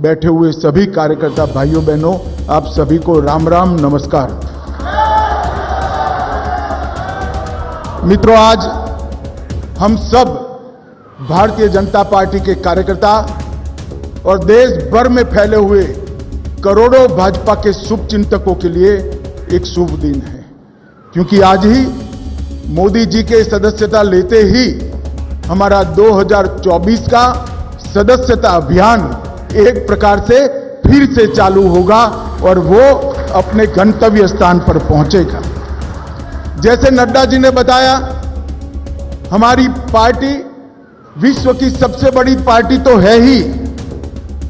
बैठे हुए सभी कार्यकर्ता भाइयों बहनों, आप सभी को राम राम नमस्कार। मित्रों, आज हम सब भारतीय जनता पार्टी के कार्यकर्ता और देश भर में फैले हुए करोड़ों भाजपा के शुभचिंतकों के लिए एक शुभ दिन है, क्योंकि आज ही मोदी जी के सदस्यता लेते ही हमारा 2024 का सदस्यता अभियान एक प्रकार से फिर से चालू होगा और वो अपने गंतव्य स्थान पर पहुंचेगा। जैसे नड्डा जी ने बताया, हमारी पार्टी विश्व की सबसे बड़ी पार्टी तो है ही,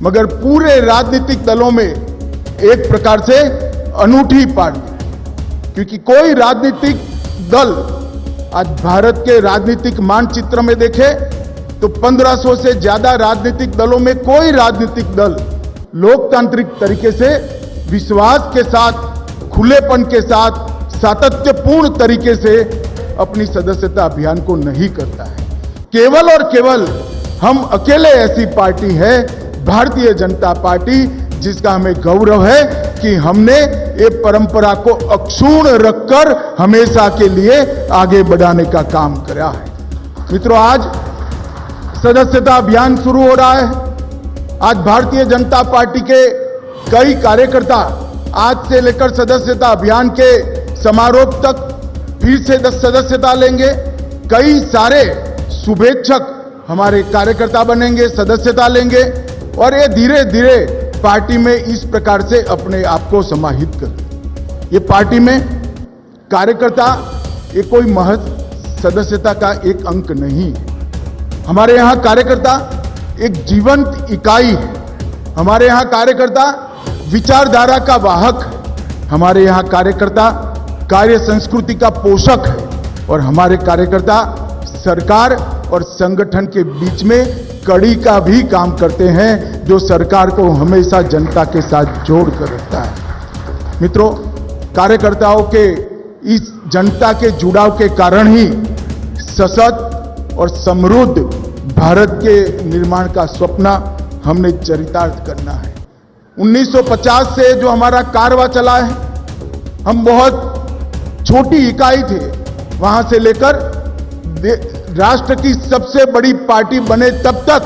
मगर पूरे राजनीतिक दलों में एक प्रकार से अनूठी पार्टी, क्योंकि कोई राजनीतिक दल आज भारत के राजनीतिक मानचित्र में देखे तो 1500 से ज्यादा राजनीतिक दलों में कोई राजनीतिक दल लोकतांत्रिक तरीके से विश्वास के साथ, खुलेपन के साथ, सातत्यपूर्ण तरीके से अपनी सदस्यता अभियान को नहीं करता है। केवल और केवल हम अकेले ऐसी पार्टी है, भारतीय जनता पार्टी, जिसका हमें गौरव है कि हमने ये परंपरा को अक्षुण्ण रखकर हमेशा के लिए आगे बढ़ाने का काम करा है। मित्रों, आज सदस्यता अभियान शुरू हो रहा है। आज भारतीय जनता पार्टी के कई कार्यकर्ता आज से लेकर सदस्यता अभियान के समारोह तक फिर से सदस्यता लेंगे। कई सारे शुभेच्छक हमारे कार्यकर्ता बनेंगे, सदस्यता लेंगे और ये धीरे धीरे पार्टी में इस प्रकार से अपने आप को समाहित कर, ये पार्टी में कार्यकर्ता ये कोई महज सदस्यता का एक अंक नहीं है। हमारे यहां कार्यकर्ता एक जीवंत इकाई है। हमारे यहां कार्यकर्ता विचारधारा का वाहक है। हमारे यहां कार्यकर्ता कार्य संस्कृति का पोषक है और हमारे कार्यकर्ता सरकार और संगठन के बीच में कड़ी का भी काम करते हैं, जो सरकार को हमेशा जनता के साथ जोड़ कर रखता है। मित्रों, कार्यकर्ताओं के इस जनता के जुड़ाव के कारण ही सशक्त और समृद्ध भारत के निर्माण का स्वप्न हमने चरितार्थ करना है। 1950 से जो हमारा कारवां चला है, हम बहुत छोटी इकाई थे, वहां से लेकर राष्ट्र की सबसे बड़ी पार्टी बने तब तक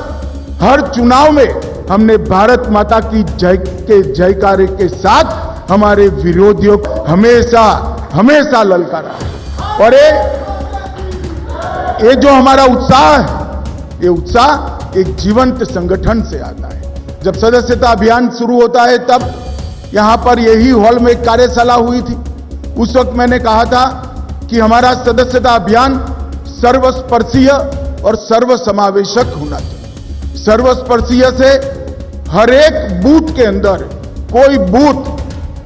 हर चुनाव में हमने भारत माता की जय के जयकारे के साथ हमारे विरोधियों को हमेशा ललकारा। और ये जो हमारा उत्साह है, ये उत्साह एक जीवंत संगठन से आता है। जब सदस्यता अभियान शुरू होता है तब यहां पर यही हॉल में एक कार्यशाला हुई थी। उस वक्त मैंने कहा था कि हमारा सदस्यता अभियान सर्वस्पर्शीय और सर्वसमावेशक होना चाहिए। सर्वस्पर्शीय से हर एक बूथ के अंदर, कोई बूथ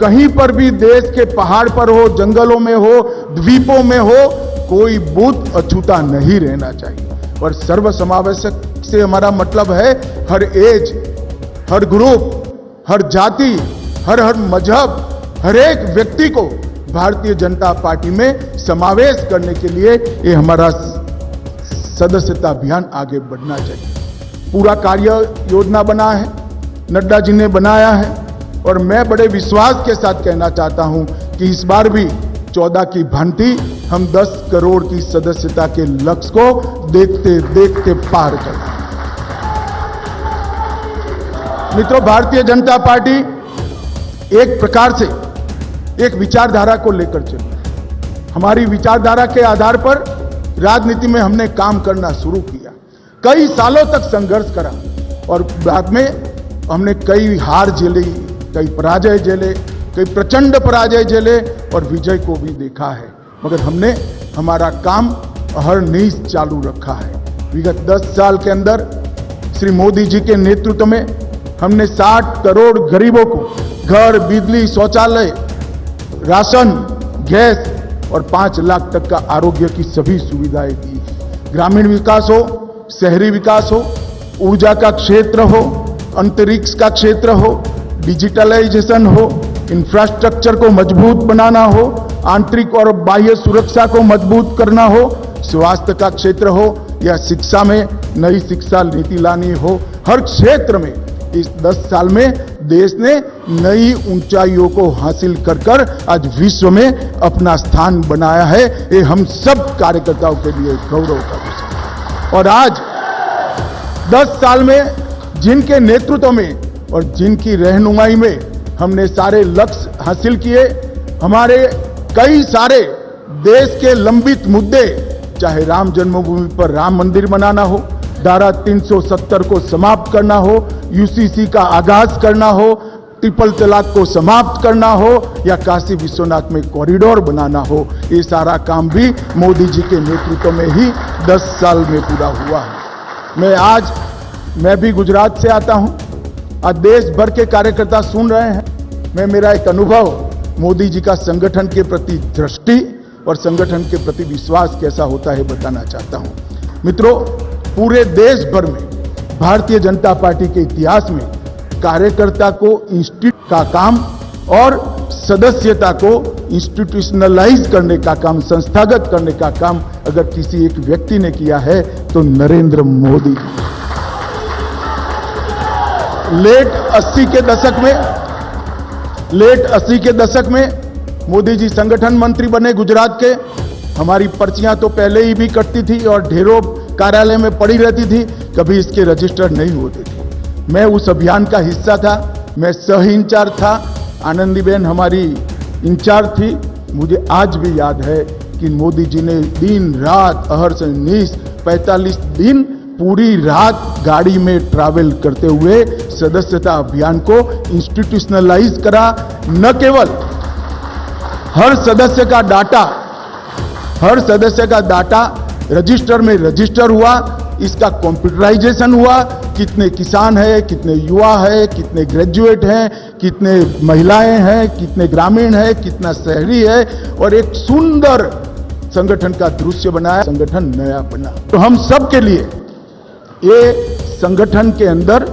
कहीं पर भी देश के पहाड़ पर हो, जंगलों में हो, द्वीपों में हो, कोई बूथ अछूता नहीं रहना चाहिए। और सर्वसमावेशक से हमारा मतलब है हर एज, हर ग्रुप, हर जाति, हर मजहब, हर एक व्यक्ति को भारतीय जनता पार्टी में समावेश करने के लिए ये हमारा सदस्यता अभियान आगे बढ़ना चाहिए। पूरा कार्य योजना बना है, नड्डा जी ने बनाया है और मैं बड़े विश्वास के साथ कहना चाहता हूं कि इस बार भी 14 की भांति हम 10 करोड़ की सदस्यता के लक्ष्य को देखते देखते पार करें। मित्रों, भारतीय जनता पार्टी एक प्रकार से एक विचारधारा को लेकर चली। हमारी विचारधारा के आधार पर राजनीति में हमने काम करना शुरू किया। कई सालों तक संघर्ष करा और बाद में हमने कई हार झेली, कई पराजय झेले, कई प्रचंड पराजय झेले और विजय को भी देखा है, मगर हमने हमारा काम अहरनिश चालू रखा है। विगत 10 साल के अंदर श्री मोदी जी के नेतृत्व में हमने 60 करोड़ गरीबों को घर, बिजली, शौचालय, राशन, गैस और 5 लाख तक का आरोग्य की सभी सुविधाएं दी। ग्रामीण विकास हो, शहरी विकास हो, ऊर्जा का क्षेत्र हो, अंतरिक्ष का क्षेत्र हो, डिजिटलाइजेशन हो, इंफ्रास्ट्रक्चर को मजबूत बनाना हो, आंतरिक और बाह्य सुरक्षा को मजबूत करना हो, स्वास्थ्य का क्षेत्र हो या शिक्षा में नई शिक्षा नीति लानी हो, हर क्षेत्र में इस 10 साल में देश ने नई ऊंचाइयों को हासिल कर आज विश्व में अपना स्थान बनाया है। ये हम सब कार्यकर्ताओं के लिए गौरव का विषय है। और आज 10 साल में जिनके नेतृत्व में और जिनकी रहनुमाई में हमने सारे लक्ष्य हासिल किए, हमारे कई सारे देश के लंबित मुद्दे, चाहे राम जन्मभूमि पर राम मंदिर बनाना हो, धारा 370 को समाप्त करना हो, यूसीसी का आगाज करना हो, ट्रिपल तलाक को समाप्त करना हो या काशी विश्वनाथ में कॉरिडोर बनाना हो, ये सारा काम भी मोदी जी के नेतृत्व में ही 10 साल में पूरा हुआ है। मैं भी गुजरात से आता हूं। आज देश भर के कार्यकर्ता सुन रहे हैं। मेरा एक अनुभव मोदी जी का संगठन के प्रति दृष्टि और संगठन के प्रति विश्वास कैसा होता है बताना चाहता हूं। मित्रों, पूरे देश भर में भारतीय जनता पार्टी के इतिहास में कार्यकर्ता को इंस्टीट्यूट का काम और सदस्यता को इंस्टीट्यूशनलाइज करने का काम, संस्थागत करने का काम अगर किसी एक व्यक्ति ने किया है तो नरेंद्र मोदी। लेट 80 के दशक में मोदी जी संगठन मंत्री बने गुजरात के। हमारी पर्चियां तो पहले ही भी कटती थी और ढेरों कार्यालय में पड़ी रहती थी, कभी इसके रजिस्टर नहीं होते थे। मैं उस अभियान का हिस्सा था, मैं सह इंचार्ज था, आनंदीबेन हमारी इंचार्ज थी। मुझे आज भी याद है कि मोदी जी ने दिन रात अहरनिश 45 दिन पूरी रात गाड़ी में ट्रैवल करते हुए सदस्यता अभियान को इंस्टीट्यूशनलाइज करा। न केवल हर सदस्य का डाटा रजिस्टर में रजिस्टर हुआ, इसका कंप्यूटराइजेशन हुआ। कितने किसान हैं, कितने युवा हैं, कितने ग्रेजुएट हैं, कितने महिलाएं हैं, कितने ग्रामीण हैं, कितना शहरी है, और एक सुंदर संगठन का दृश्य बनाया, संगठन नया बना। तो हम सब के लिए ये संगठन के अंदर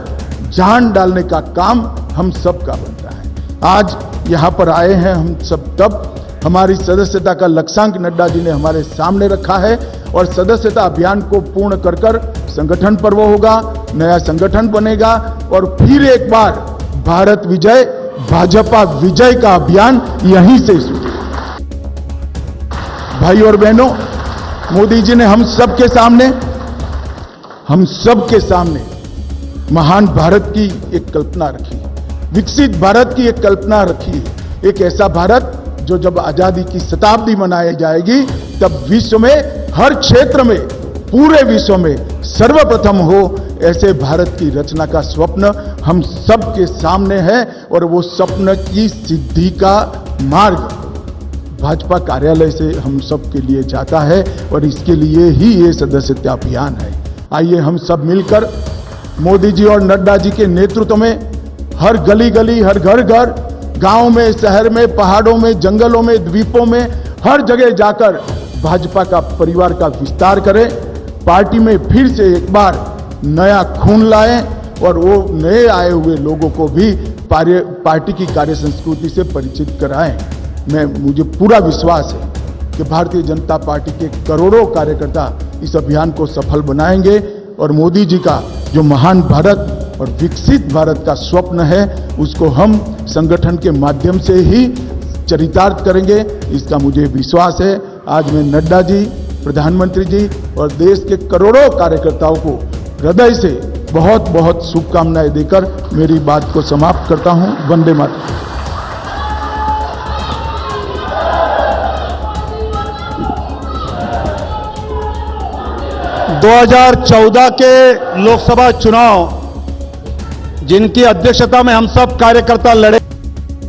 जान डालने का काम हम सब का बनता है। आज यहां पर आए हैं हम सब, तब हमारी सदस्यता का लक्ष्यांक नड्डा जी ने हमारे सामने रखा है और सदस्यता अभियान को पूर्ण कर संगठन पर्व होगा, नया संगठन बनेगा और फिर एक बार भारत विजय, भाजपा विजय का अभियान यहीं से शुरू। भाई और बहनों, मोदी जी ने हम सबके सामने महान भारत की एक कल्पना रखी, विकसित भारत की एक कल्पना रखी। एक ऐसा भारत जो जब आजादी की शताब्दी मनाई जाएगी तब विश्व में हर क्षेत्र में, पूरे विश्व में सर्वप्रथम हो, ऐसे भारत की रचना का स्वप्न हम सबके सामने है। और वो स्वप्न की सिद्धि का मार्ग भाजपा कार्यालय से हम सब के लिए जाता है और इसके लिए ही ये सदस्यता अभियान है। आइए हम सब मिलकर मोदी जी और नड्डा जी के नेतृत्व में हर गली गली, हर घर घर, गांव में, शहर में, पहाड़ों में, जंगलों में, द्वीपों में, हर जगह जाकर भाजपा का परिवार का विस्तार करें। पार्टी में फिर से एक बार नया खून लाएं और वो नए आए हुए लोगों को भी पार्टी की कार्य संस्कृति से परिचित कराएं। मुझे पूरा विश्वास है कि भारतीय जनता पार्टी के करोड़ों कार्यकर्ता इस अभियान को सफल बनाएंगे और मोदी जी का जो महान भारत और विकसित भारत का स्वप्न है उसको हम संगठन के माध्यम से ही चरितार्थ करेंगे, इसका मुझे विश्वास है। आज मैं नड्डा जी, प्रधानमंत्री जी और देश के करोड़ों कार्यकर्ताओं को हृदय से बहुत बहुत शुभकामनाएं देकर मेरी बात को समाप्त करता हूं। वंदे मातरम। 2014 के लोकसभा चुनाव जिनकी अध्यक्षता में हम सब कार्यकर्ता लड़े,